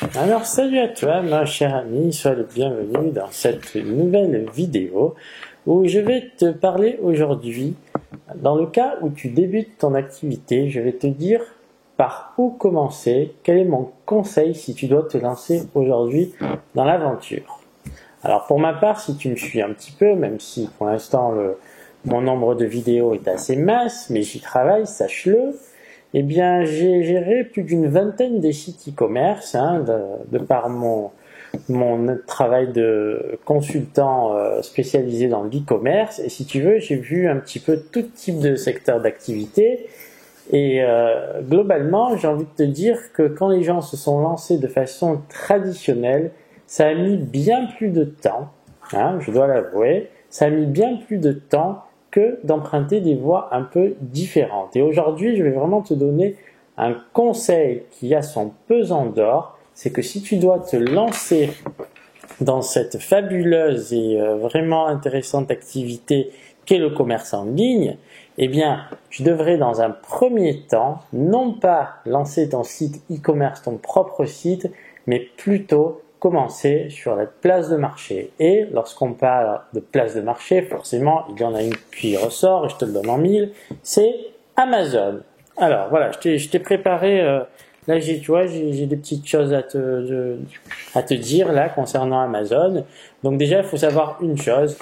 Alors salut à toi mon cher ami, sois le bienvenu dans cette nouvelle vidéo où je vais te parler aujourd'hui, dans le cas où tu débutes ton activité, je vais te dire par où commencer, quel est mon conseil si tu dois te lancer aujourd'hui dans l'aventure. Alors pour ma part, si tu me suis un petit peu, même si pour l'instant mon nombre de vidéos est assez mince, mais j'y travaille, sache-le. Eh bien, j'ai géré plus d'une vingtaine de sites e-commerce, de par mon travail de consultant spécialisé dans l'e-commerce. Et si tu veux, j'ai vu un petit peu tout type de secteur d'activité. Et globalement, j'ai envie de te dire que quand les gens se sont lancés de façon traditionnelle, ça a mis bien plus de temps, je dois l'avouer, ça a mis bien plus de temps que d'emprunter des voies un peu différentes. Et aujourd'hui, je vais vraiment te donner un conseil qui a son pesant d'or, c'est que si tu dois te lancer dans cette fabuleuse et vraiment intéressante activité qu'est le commerce en ligne, eh bien, tu devrais dans un premier temps, non pas lancer ton site e-commerce, ton propre site, mais plutôt commencer sur la place de marché. Et lorsqu'on parle de place de marché, forcément, il y en a une qui ressort, et je te le donne en mille, c'est Amazon. Alors voilà, je t'ai préparé, là tu vois, j'ai des petites choses à te dire là concernant Amazon. Donc déjà, il faut savoir une chose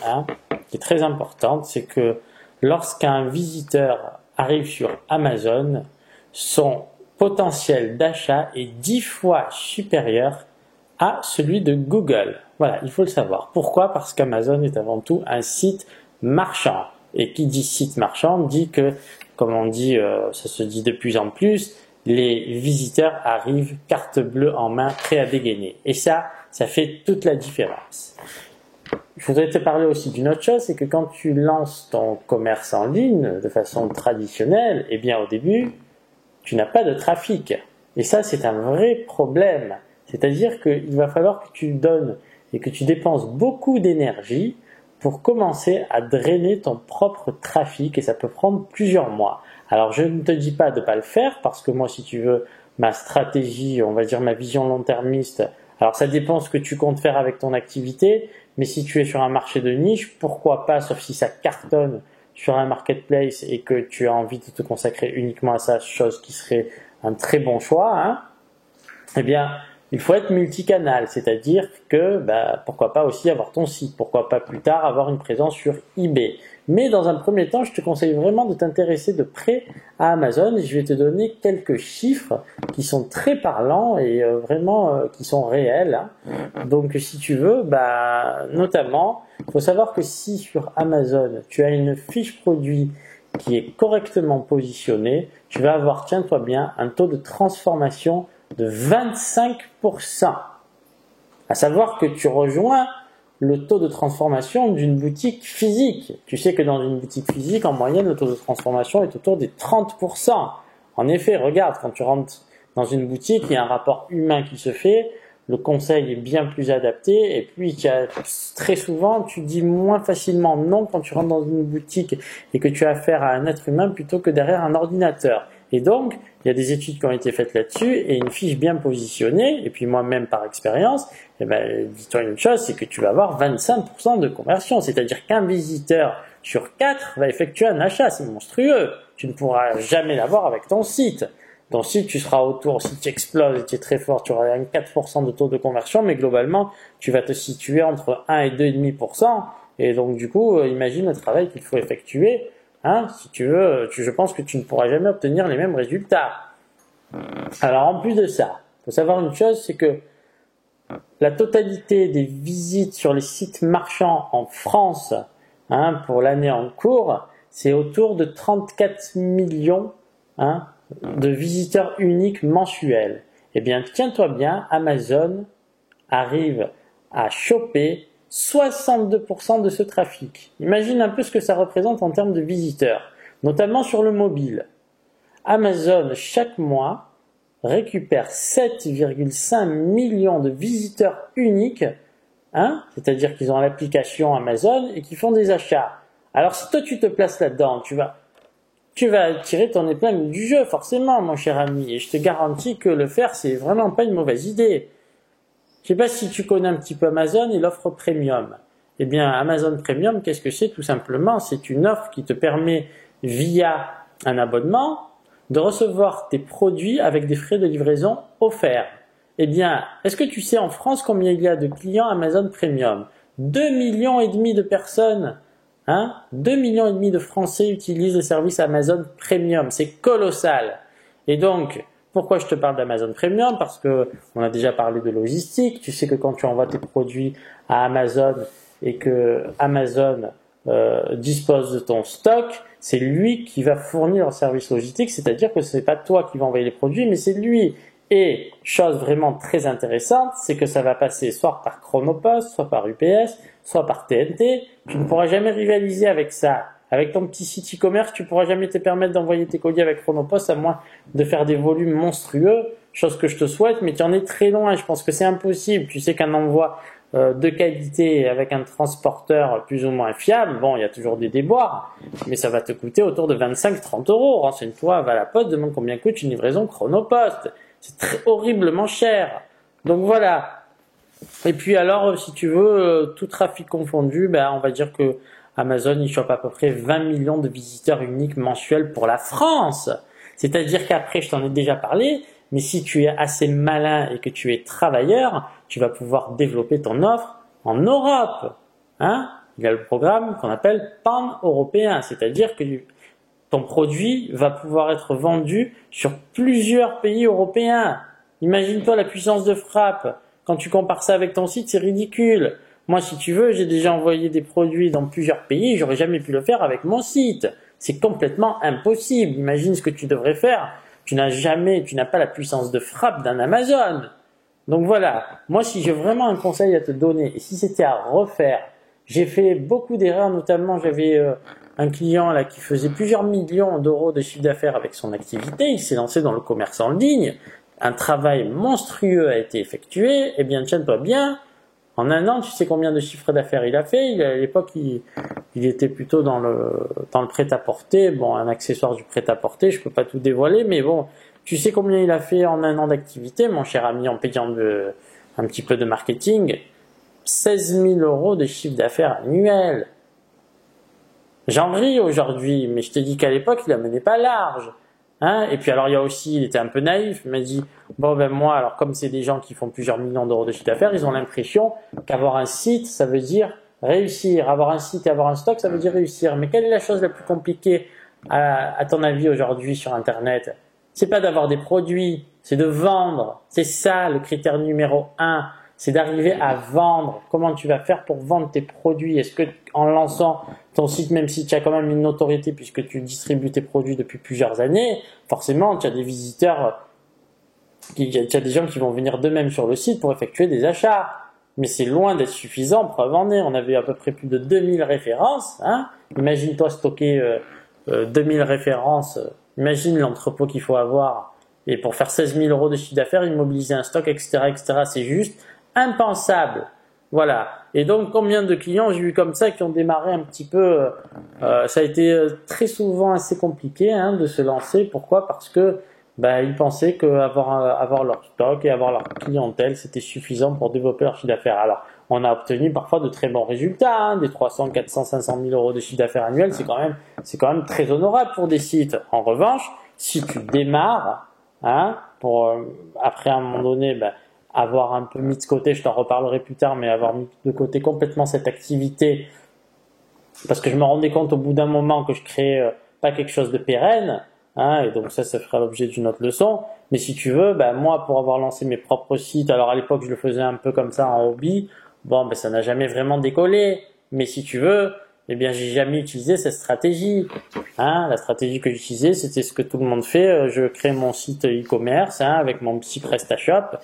qui est très importante, c'est que lorsqu'un visiteur arrive sur Amazon, son potentiel d'achat est 10 fois supérieur à celui de Google. Voilà, il faut le savoir. Pourquoi? Parce qu'Amazon est avant tout un site marchand. Et qui dit site marchand dit que, comme on dit, ça se dit de plus en plus, les visiteurs arrivent carte bleue en main, prêts à dégainer. Et ça fait toute la différence. Je voudrais te parler aussi d'une autre chose, c'est que quand tu lances ton commerce en ligne de façon traditionnelle, eh bien au début, tu n'as pas de trafic. Et ça, c'est un vrai problème. C'est-à-dire qu'il va falloir que tu donnes et que tu dépenses beaucoup d'énergie pour commencer à drainer ton propre trafic et ça peut prendre plusieurs mois. Alors je ne te dis pas de ne pas le faire parce que moi, si tu veux, ma stratégie, on va dire ma vision long-termiste, alors ça dépend ce que tu comptes faire avec ton activité, mais si tu es sur un marché de niche, pourquoi pas, sauf si ça cartonne sur un marketplace et que tu as envie de te consacrer uniquement à ça, chose qui serait un très bon choix, eh bien, il faut être multicanal, c'est-à-dire que pourquoi pas aussi avoir ton site, pourquoi pas plus tard avoir une présence sur eBay. Mais dans un premier temps, je te conseille vraiment de t'intéresser de près à Amazon et je vais te donner quelques chiffres qui sont très parlants et vraiment qui sont réels. Donc si tu veux, notamment, il faut savoir que si sur Amazon, tu as une fiche produit qui est correctement positionnée, tu vas avoir, tiens-toi bien, un taux de transformation de 25%. À savoir que tu rejoins le taux de transformation d'une boutique physique. Tu sais que dans une boutique physique, en moyenne, le taux de transformation est autour des 30%. En effet, regarde, quand tu rentres dans une boutique, il y a un rapport humain qui se fait, le conseil est bien plus adapté, et puis très souvent, tu dis moins facilement non quand tu rentres dans une boutique et que tu as affaire à un être humain plutôt que derrière un ordinateur. Et donc, il y a des études qui ont été faites là-dessus et une fiche bien positionnée, et puis moi-même par expérience, dis-toi une chose, c'est que tu vas avoir 25% de conversion, c'est-à-dire qu'un visiteur sur 4 va effectuer un achat, c'est monstrueux. Tu ne pourras jamais l'avoir avec ton site. Ton site, tu seras autour, si tu exploses et tu es très fort, tu auras un 4% de taux de conversion, mais globalement, tu vas te situer entre 1 et 2,5%, et donc du coup, imagine le travail qu'il faut effectuer. Si tu veux, je pense que tu ne pourras jamais obtenir les mêmes résultats. Alors en plus de ça, il faut savoir une chose, c'est que la totalité des visites sur les sites marchands en France pour l'année en cours, c'est autour de 34 millions de visiteurs uniques mensuels. Eh bien, tiens-toi bien, Amazon arrive à choper 62% de ce trafic. Imagine un peu ce que ça représente en termes de visiteurs, notamment sur le mobile. Amazon, chaque mois, récupère 7,5 millions de visiteurs uniques, c'est-à-dire qu'ils ont l'application Amazon et qui font des achats. Alors si toi tu te places là-dedans, tu vas tirer ton épingle du jeu, forcément, mon cher ami, et je te garantis que le faire, c'est vraiment pas une mauvaise idée. Je sais pas si tu connais un petit peu Amazon et l'offre premium. Eh bien, Amazon Premium, qu'est-ce que c'est? Tout simplement, c'est une offre qui te permet, via un abonnement, de recevoir tes produits avec des frais de livraison offerts. Eh bien, est-ce que tu sais en France combien il y a de clients Amazon Premium? 2,5 millions de personnes, 2,5 millions de Français utilisent le service Amazon Premium. C'est colossal. Et donc, pourquoi je te parle d'Amazon Premium? Parce que on a déjà parlé de logistique. Tu sais que quand tu envoies tes produits à Amazon et que Amazon dispose de ton stock, c'est lui qui va fournir le service logistique, c'est-à-dire que ce n'est pas toi qui vas envoyer les produits, mais c'est lui. Et chose vraiment très intéressante, c'est que ça va passer soit par Chronopost, soit par UPS, soit par TNT. Tu ne pourras jamais rivaliser avec ça. Avec ton petit site e-commerce, tu ne pourras jamais te permettre d'envoyer tes colis avec Chronopost à moins de faire des volumes monstrueux, chose que je te souhaite, mais tu en es très loin. Je pense que c'est impossible. Tu sais qu'un envoi de qualité avec un transporteur plus ou moins fiable, bon, il y a toujours des déboires, mais ça va te coûter autour de 25-30 €. Renseigne-toi, va à la poste, demande combien coûte une livraison Chronopost. C'est horriblement cher. Donc voilà. Et puis alors, si tu veux, tout trafic confondu, ben, on va dire que Amazon, il chope à peu près 20 millions de visiteurs uniques mensuels pour la France. C'est-à-dire qu'après, je t'en ai déjà parlé, mais si tu es assez malin et que tu es travailleur, tu vas pouvoir développer ton offre en Europe. Il y a le programme qu'on appelle pan-européen, c'est-à-dire que ton produit va pouvoir être vendu sur plusieurs pays européens. Imagine-toi la puissance de frappe. Quand tu compares ça avec ton site, c'est ridicule. Moi, si tu veux, j'ai déjà envoyé des produits dans plusieurs pays, j'aurais jamais pu le faire avec mon site. C'est complètement impossible. Imagine ce que tu devrais faire. Tu n'as pas la puissance de frappe d'un Amazon. Donc voilà. Moi, si j'ai vraiment un conseil à te donner, et si c'était à refaire, j'ai fait beaucoup d'erreurs, notamment j'avais un client là qui faisait plusieurs millions d'euros de chiffre d'affaires avec son activité. Il s'est lancé dans le commerce en ligne. Un travail monstrueux a été effectué. Eh bien, tiens-toi bien. En un an, tu sais combien de chiffres d'affaires il a fait? À l'époque, il était plutôt dans le prêt-à-porter. Bon, un accessoire du prêt-à-porter, je peux pas tout dévoiler, mais bon, tu sais combien il a fait en un an d'activité, mon cher ami, en payant un petit peu de marketing? 16 000 € de chiffre d'affaires annuel. J'en ris aujourd'hui, mais je te dis qu'à l'époque, il la menait pas large. Et puis alors il y a aussi, il était un peu naïf, il m'a dit bon ben moi alors comme c'est des gens qui font plusieurs millions d'euros de chiffre d'affaires, ils ont l'impression qu'avoir un site ça veut dire réussir, avoir un site et avoir un stock ça veut dire réussir. Mais quelle est la chose la plus compliquée à ton avis aujourd'hui sur internet? C'est pas d'avoir des produits, c'est de vendre. C'est ça le critère numéro 1. C'est d'arriver à vendre. Comment tu vas faire pour vendre tes produits? Est-ce que en lançant ton site, même si tu as quand même une notoriété puisque tu distribues tes produits depuis plusieurs années, forcément tu as des visiteurs, tu as des gens qui vont venir d'eux-mêmes sur le site pour effectuer des achats. Mais c'est loin d'être suffisant, preuve en est. On avait à peu près plus de 2000 références. Imagine-toi stocker 2000 références. Imagine l'entrepôt qu'il faut avoir. Et pour faire 16 000 € de chiffre d'affaires, immobiliser un stock, etc., etc., c'est juste impensable. Voilà. Et donc, combien de clients j'ai eu comme ça qui ont démarré un petit peu, ça a été très souvent assez compliqué de se lancer. Pourquoi? Parce que ils pensaient qu'avoir leur stock et avoir leur clientèle, c'était suffisant pour développer leur chiffre d'affaires. Alors, on a obtenu parfois de très bons résultats, des 300, 400, 500 000 € de chiffre d'affaires annuel, c'est quand même très honorable pour des sites. En revanche, si tu démarres, pour après à un moment donné, avoir un peu mis de côté, je t'en reparlerai plus tard, mais avoir mis de côté complètement cette activité, parce que je me rendais compte au bout d'un moment que je créais pas quelque chose de pérenne, et donc ça fera l'objet d'une autre leçon. Mais si tu veux, moi pour avoir lancé mes propres sites, alors à l'époque je le faisais un peu comme ça en hobby, ça n'a jamais vraiment décollé. Mais si tu veux, eh bien j'ai jamais utilisé cette stratégie. La stratégie que j'utilisais, c'était ce que tout le monde fait. Je crée mon site e-commerce avec mon petit PrestaShop.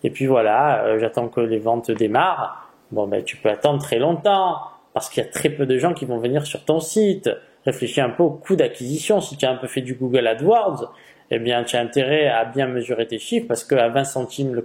Et puis voilà, j'attends que les ventes démarrent. Tu peux attendre très longtemps parce qu'il y a très peu de gens qui vont venir sur ton site. Réfléchis un peu au coût d'acquisition. Si tu as un peu fait du Google AdWords, eh bien tu as intérêt à bien mesurer tes chiffres parce qu'à 20 centimes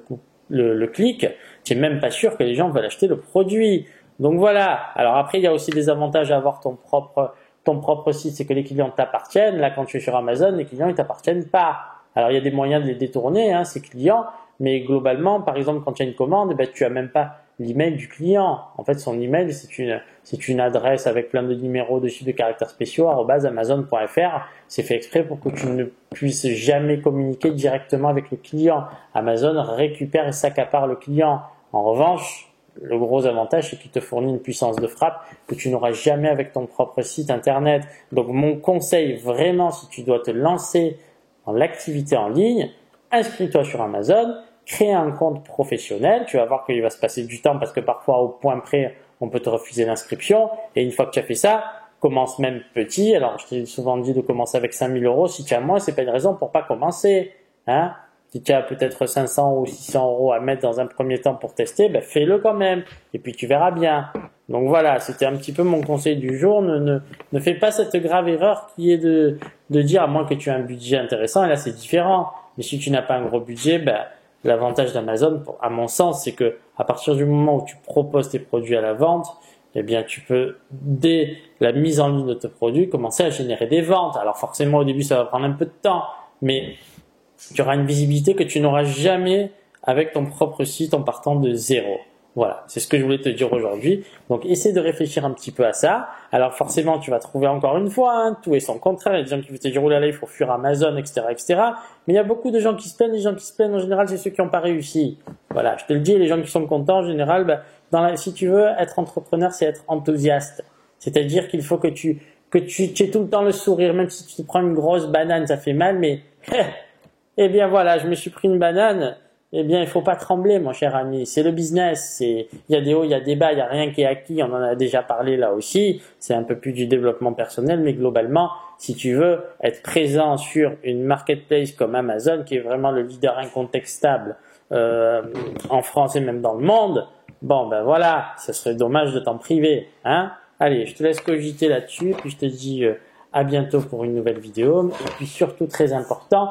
le clic, tu n'es même pas sûr que les gens veulent acheter le produit. Donc voilà. Alors après, il y a aussi des avantages à avoir ton propre site, c'est que les clients t'appartiennent. Là, quand tu es sur Amazon, les clients ils t'appartiennent pas. Alors il y a des moyens de les détourner, ces clients. mais globalement, par exemple, quand tu as une commande, ben, tu as même pas l'email du client. En fait, son email, c'est une adresse avec plein de numéros de chiffres de caractères spéciaux, @amazon.fr. C'est fait exprès pour que tu ne puisses jamais communiquer directement avec le client. Amazon récupère et s'accapare le client. En revanche, le gros avantage, c'est qu'il te fournit une puissance de frappe que tu n'auras jamais avec ton propre site internet. Donc, mon conseil, vraiment, si tu dois te lancer dans l'activité en ligne, inscris-toi sur Amazon, crée un compte professionnel, tu vas voir qu'il va se passer du temps parce que parfois au point près, on peut te refuser l'inscription et une fois que tu as fait ça, commence même petit. Alors, je t'ai souvent dit de commencer avec 5 000 €. Si tu as moins, c'est pas une raison pour pas commencer, hein. Si tu as peut-être 500 ou 600 € à mettre dans un premier temps pour tester, ben fais-le quand même et puis tu verras bien. Donc voilà, c'était un petit peu mon conseil du jour. Ne fais pas cette grave erreur qui est de dire, à moins que tu aies un budget intéressant, et là c'est différent. Mais si tu n'as pas un gros budget, ben, l'avantage d'Amazon, à mon sens, c'est que à partir du moment où tu proposes tes produits à la vente, eh bien, tu peux, dès la mise en ligne de tes produits, commencer à générer des ventes. Alors forcément, au début, ça va prendre un peu de temps, mais tu auras une visibilité que tu n'auras jamais avec ton propre site en partant de zéro. Voilà, c'est ce que je voulais te dire aujourd'hui. Donc, essaie de réfléchir un petit peu à ça. Alors, forcément, tu vas trouver encore une fois, hein, tout et son contraire. Il y a des gens qui vont te dire, oh là là, il faut fuir Amazon, etc., etc. Mais il y a beaucoup de gens qui se plaignent. Les gens qui se plaignent, en général, c'est ceux qui n'ont pas réussi. Voilà, je te le dis, les gens qui sont contents, en général, ben, si tu veux être entrepreneur, c'est être enthousiaste. C'est-à-dire qu'il faut que tu aies tout le temps le sourire, même si tu te prends une grosse banane, ça fait mal, mais eh bien voilà, je me suis pris une banane. Eh bien, il faut pas trembler, mon cher ami. C'est le business. Il y a des hauts, il y a des bas, il y a rien qui est acquis. On en a déjà parlé là aussi. C'est un peu plus du développement personnel, mais globalement, si tu veux être présent sur une marketplace comme Amazon, qui est vraiment le leader incontestable en France et même dans le monde, bon ben voilà, ça serait dommage de t'en priver, hein. Allez, je te laisse cogiter là-dessus, puis je te dis à bientôt pour une nouvelle vidéo. Et puis surtout, très important,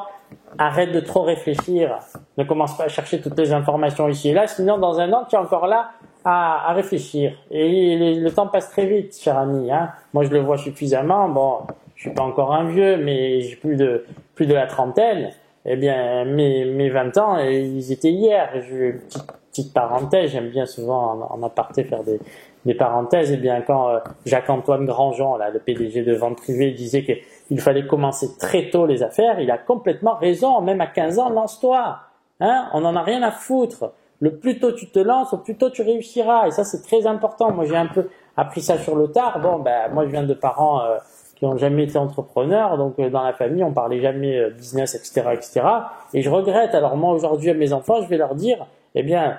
arrête de trop réfléchir. Ne commence pas à chercher toutes les informations ici et là, sinon dans un an, tu es encore là à réfléchir. Et le temps passe très vite, cher ami, hein. Moi, je le vois suffisamment. Bon, je suis pas encore un vieux, mais j'ai plus de la trentaine. Eh bien, mes 20 ans, ils étaient hier. Petite parenthèse, j'aime bien souvent en aparté faire des parenthèses. Eh bien, quand Jacques-Antoine Grandjean, là, le PDG de Vente Privée, disait qu'il fallait commencer très tôt les affaires, il a complètement raison. Même à 15 ans, lance-toi. Hein, on n'en a rien à foutre. Le plus tôt tu te lances, au plus tôt tu réussiras. Et ça, c'est très important. Moi, j'ai un peu appris ça sur le tard. Bon, ben, moi, je viens de parents qui n'ont jamais été entrepreneurs. Donc, dans la famille, on parlait jamais business, etc., etc. Et je regrette. Alors, moi, aujourd'hui, à mes enfants, je vais leur dire, eh bien,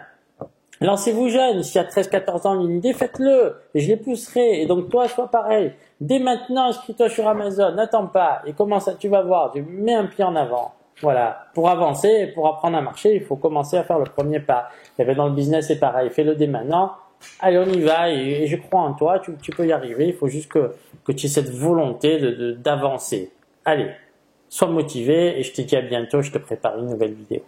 lancez-vous jeune. S'il y a 13-14 ans une idée, faites-le. Et je les pousserai. Et donc, toi, sois pareil. Dès maintenant, inscris-toi sur Amazon. N'attends pas. Et commence à, tu vas voir. Tu mets un pied en avant. Voilà. Pour avancer, pour apprendre à marcher, il faut commencer à faire le premier pas. Et bien, dans le business, c'est pareil. Fais-le dès maintenant. Allez, on y va. Et je crois en toi. Tu peux y arriver. Il faut juste que tu aies cette volonté d'avancer. Allez. Sois motivé. Et je te dis à bientôt. Je te prépare une nouvelle vidéo.